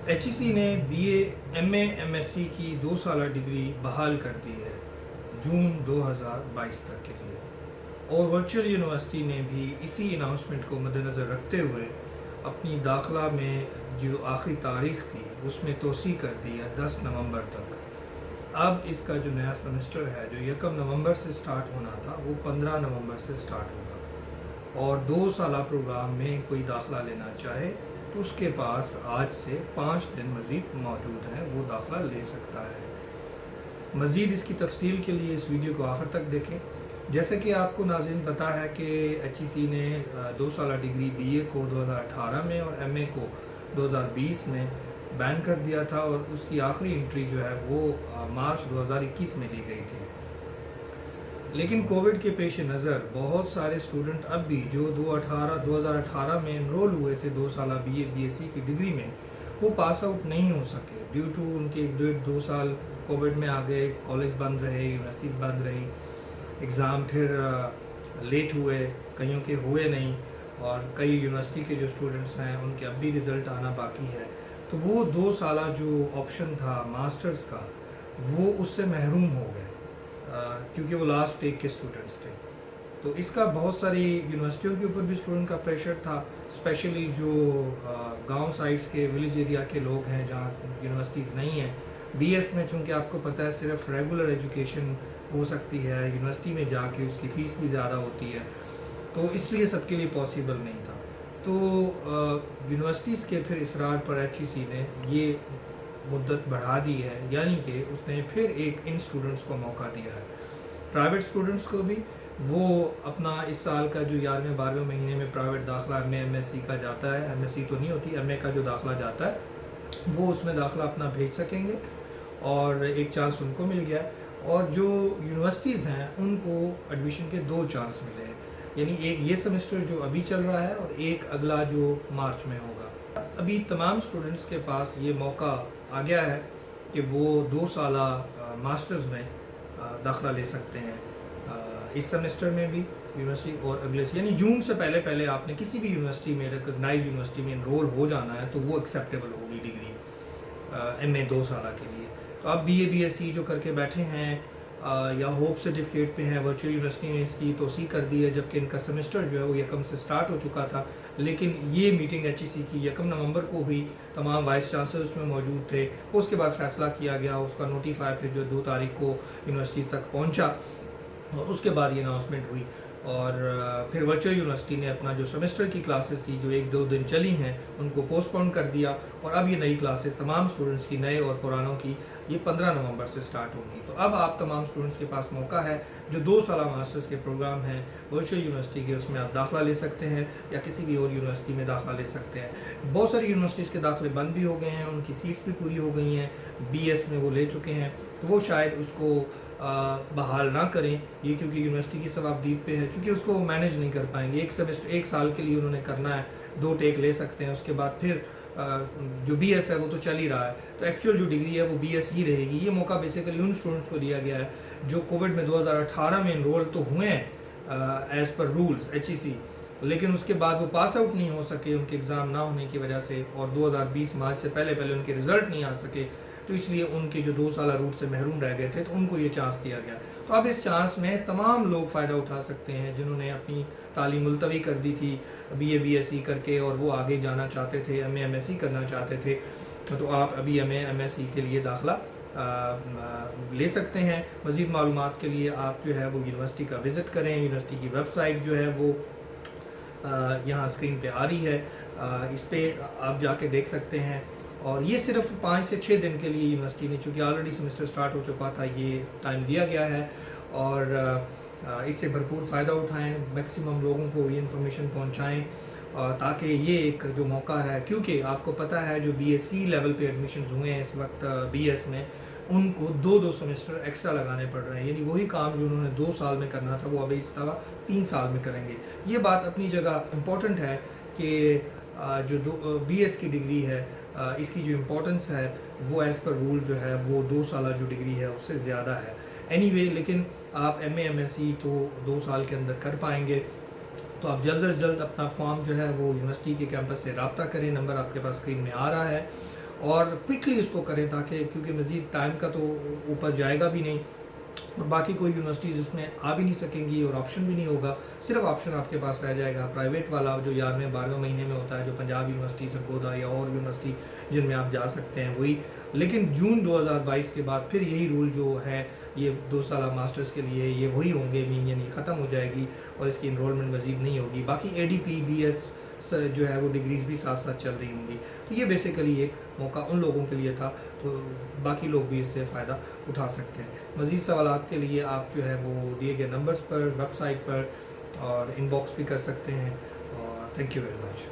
HEC نے BA MA MSc کی 2 سالہ ڈگری بحال کر دی ہے جون 2022 تک کے لیے، اور ورچوئل یونیورسٹی نے بھی اسی اناؤنسمنٹ کو مد نظر رکھتے ہوئے اپنی داخلہ میں جو آخری تاریخ تھی اس میں توسیع کر دی ہے 10 نومبر تک۔ اب اس کا جو نیا سیمسٹر ہے جو 1 نومبر سے سٹارٹ ہونا تھا وہ 15 نومبر سے سٹارٹ ہوگا، اور 2 سالہ پروگرام میں کوئی داخلہ لینا چاہے تو اس کے پاس آج سے 5 دن مزید موجود ہیں، وہ داخلہ لے سکتا ہے۔ مزید اس کی تفصیل کے لیے اس ویڈیو کو آخر تک دیکھیں۔ جیسے کہ آپ کو ناظرین پتہ ہے کہ HEC نے 2 سالہ ڈگری BA کو 2018 میں اور MA کو 2020 میں بین کر دیا تھا، اور اس کی آخری انٹری جو ہے وہ مارچ 2021 میں لی گئی تھی۔ لیکن کووڈ کے پیش نظر بہت سارے اسٹوڈنٹ اب بھی جو 2018 میں انرول ہوئے تھے 2 سالہ BA BSc کی ڈگری میں، وہ پاس آؤٹ نہیں ہو سکے ڈیو ٹو ان کے 1.5-2 سال کووڈ میں آ گئے، کالج بند رہے، یونیورسٹیز بند رہیں، ایگزام پھر لیٹ ہوئے، کئیوں کے ہوئے نہیں، اور کئی یونیورسٹی کے جو اسٹوڈنٹس ہیں ان کے اب بھی رزلٹ آنا باقی ہے۔ تو وہ 2 سالہ جو آپشن تھا ماسٹرز کا وہ اس سے محروم ہو گئے، کیونکہ وہ لاسٹ ٹیک کے اسٹوڈنٹس تھے۔ تو اس کا بہت ساری یونیورسٹیوں کے اوپر بھی اسٹوڈنٹ کا پریشر تھا، اسپیشلی جو گاؤں سائڈس کے ولیج ایریا کے لوگ ہیں جہاں یونیورسٹیز نہیں ہیں۔ BS میں چونکہ آپ کو پتہ ہے صرف ریگولر ایجوکیشن ہو سکتی ہے، یونیورسٹی میں جا کے اس کی فیس بھی زیادہ ہوتی ہے، تو اس لیے سب کے لیے پاسبل نہیں تھا۔ تو یونیورسٹیز کے پھر اصرار پر HEC نے یہ مدت بڑھا دی ہے، یعنی کہ اس نے پھر ایک ان اسٹوڈنٹس کو موقع دیا ہے، پرائیویٹ اسٹوڈنٹس کو بھی۔ وہ اپنا اس سال کا جو 11ویں 12ویں مہینے میں پرائیویٹ داخلہ MA MSc کا جاتا ہے، MSc تو نہیں ہوتی، MA کا جو داخلہ جاتا ہے وہ اس میں داخلہ اپنا بھیج سکیں گے، اور ایک چانس ان کو مل گیا ہے۔ اور جو یونیورسٹیز ہیں ان کو ایڈمیشن کے 2 چانس ملے ہیں، یعنی ایک یہ سیمسٹر جو ابھی چل رہا ہے اور ایک اگلا جو مارچ میں ہوگا۔ ابھی تمام اسٹوڈنٹس کے پاس یہ موقع آ گیا ہے کہ وہ 2 سالہ ماسٹرز میں داخلہ لے سکتے ہیں، اس سیمسٹر میں بھی یونیورسٹی اور اگلے یعنی جون سے پہلے آپ نے کسی بھی یونیورسٹی میں ریکگنائز یونیورسٹی میں انرول ہو جانا ہے تو وہ ایکسیپٹیبل ہوگی ڈگری MA 2 سالہ کے لیے۔ تو اب BA BSc جو کر کے بیٹھے ہیں یا ہوپ سرٹیفکیٹ پہ ہیں، ورچوئل یونیورسٹی نے اس کی توسیع کر دی ہے، جبکہ ان کا سیمسٹر جو ہے وہ 1 سے سٹارٹ ہو چکا تھا، لیکن یہ میٹنگ HEC کی 1 نومبر کو ہوئی، تمام وائس چانسلر اس میں موجود تھے، اس کے بعد فیصلہ کیا گیا، اس کا نوٹیفائی پھر جو 2 تاریخ کو یونیورسٹی تک پہنچا، اور اس کے بعد یہ اناؤنسمنٹ ہوئی، اور پھر ورچوئل یونیورسٹی نے اپنا جو سیمسٹر کی کلاسز تھی جو 1-2 دن چلی ہیں ان کو پوسٹ پون کر دیا، اور اب یہ نئی کلاسز تمام اسٹوڈنٹس کی، نئے اور پرانوں کی، یہ 15 نومبر سے سٹارٹ ہوگی۔ تو اب آپ تمام اسٹوڈنٹس کے پاس موقع ہے جو 2 سالہ ماسٹرز کے پروگرام ہیں ورچوئل یونیورسٹی کے، اس میں آپ داخلہ لے سکتے ہیں یا کسی بھی اور یونیورسٹی میں داخلہ لے سکتے ہیں۔ بہت ساری یونیورسٹیز کے داخلے بند بھی ہو گئے ہیں، ان کی سیٹس بھی پوری ہو گئی ہیں، BS میں وہ لے چکے ہیں، تو وہ شاید اس کو بحال نہ کریں، یہ کیونکہ یونیورسٹی کی ثوابدید پہ ہے، کیونکہ اس کو وہ مینیج نہیں کر پائیں گے۔ ایک سیمسٹر 1 سال کے لیے انہوں نے کرنا ہے، 2 ٹیک لے سکتے ہیں، اس کے بعد پھر جو BS ہے وہ تو چل ہی رہا ہے، تو ایکچوئل جو ڈگری ہے وہ BS ہی رہے گی۔ یہ موقع بیسیکلی ان اسٹوڈنٹس کو دیا گیا ہے جو کووڈ میں 2018 میں انرول تو ہوئے ہیں ایز پر رولز HEC، لیکن اس کے بعد وہ پاس آؤٹ نہیں ہو سکے ان کے ایگزام نہ ہونے کی وجہ سے، اور 2020 مارچ سے پہلے ان کے رزلٹ نہیں آ سکے، تو اس لیے ان کے جو 2 سالہ روٹ سے محروم رہ گئے تھے تو ان کو یہ چانس دیا گیا۔ تو اب اس چانس میں تمام لوگ فائدہ اٹھا سکتے ہیں جنہوں نے اپنی تعلیم ملتوی کر دی تھی BA BSc کر کے، اور وہ آگے جانا چاہتے تھے، MA MSc کرنا چاہتے تھے، تو آپ ابھی MA MSc کے لیے داخلہ لے سکتے ہیں۔ مزید معلومات کے لیے آپ جو ہے وہ یونیورسٹی کا وزٹ کریں، یونیورسٹی کی ویب سائٹ جو ہے وہ یہاں اسکرین پہ آ رہی ہے، اس پہ آپ جا کے دیکھ سکتے ہیں۔ اور یہ صرف 5 سے 6 دن کے لیے یونیورسٹی نے، چونکہ آلریڈی سیمسٹر سٹارٹ ہو چکا تھا، یہ ٹائم دیا گیا ہے، اور اس سے بھرپور فائدہ اٹھائیں، میکسیمم لوگوں کو یہ انفارمیشن پہنچائیں، تاکہ یہ ایک جو موقع ہے، کیونکہ آپ کو پتہ ہے جو BSc لیول پہ ایڈمیشنز ہوئے ہیں اس وقت BS میں، ان کو 2 سیمسٹر ایکسٹرا لگانے پڑ رہے ہیں، یعنی وہی کام جو انہوں نے 2 سال میں کرنا تھا وہ ابھی اس طرح 3 سال میں کریں گے۔ یہ بات اپنی جگہ امپورٹنٹ ہے کہ جو BS کی ڈگری ہے اس کی جو امپورٹنس ہے وہ ایز پر رول جو ہے وہ 2 سالہ جو ڈگری ہے اس سے زیادہ ہے لیکن آپ MA MSc تو 2 سال کے اندر کر پائیں گے، تو آپ جلد از جلد اپنا فارم جو ہے وہ یونیورسٹی کے کیمپس سے رابطہ کریں، نمبر آپ کے پاس اسکرین میں آ رہا ہے، اور کوئکلی اس کو کریں، تاکہ کیونکہ مزید ٹائم کا تو اوپر جائے گا بھی نہیں، اور باقی کوئی یونیورسٹیز اس میں آ بھی نہیں سکیں گی اور آپشن بھی نہیں ہوگا، صرف آپشن آپ کے پاس رہ جائے گا پرائیویٹ والا جو 11ویں 12ویں مہینے میں ہوتا ہے، جو پنجاب یونیورسٹی، سرگودا یا اور یونیورسٹی جن میں آپ جا سکتے ہیں وہی. لیکن جون 2022 کے بعد پھر یہی رول جو ہے یہ 2 سالہ ماسٹرز کے لیے یہ وہی ہوں گے، یعنی ختم ہو جائے گی اور اس کی انرولمنٹ مزید نہیں ہوگی. باقی اے ڈی پی بی ایس جو ہے وہ ڈگریز بھی ساتھ ساتھ چل رہی ہوں گی. تو یہ بیسیکلی ایک موقع ان لوگوں کے لیے تھا، تو باقی لوگ بھی اس سے فائدہ اٹھا سکتے ہیں. مزید سوالات کے لیے آپ جو ہے وہ دیے گئے نمبرز پر، ویب سائٹ پر اور ان باکس بھی کر سکتے ہیں. اور تھینک یو ویری مچ.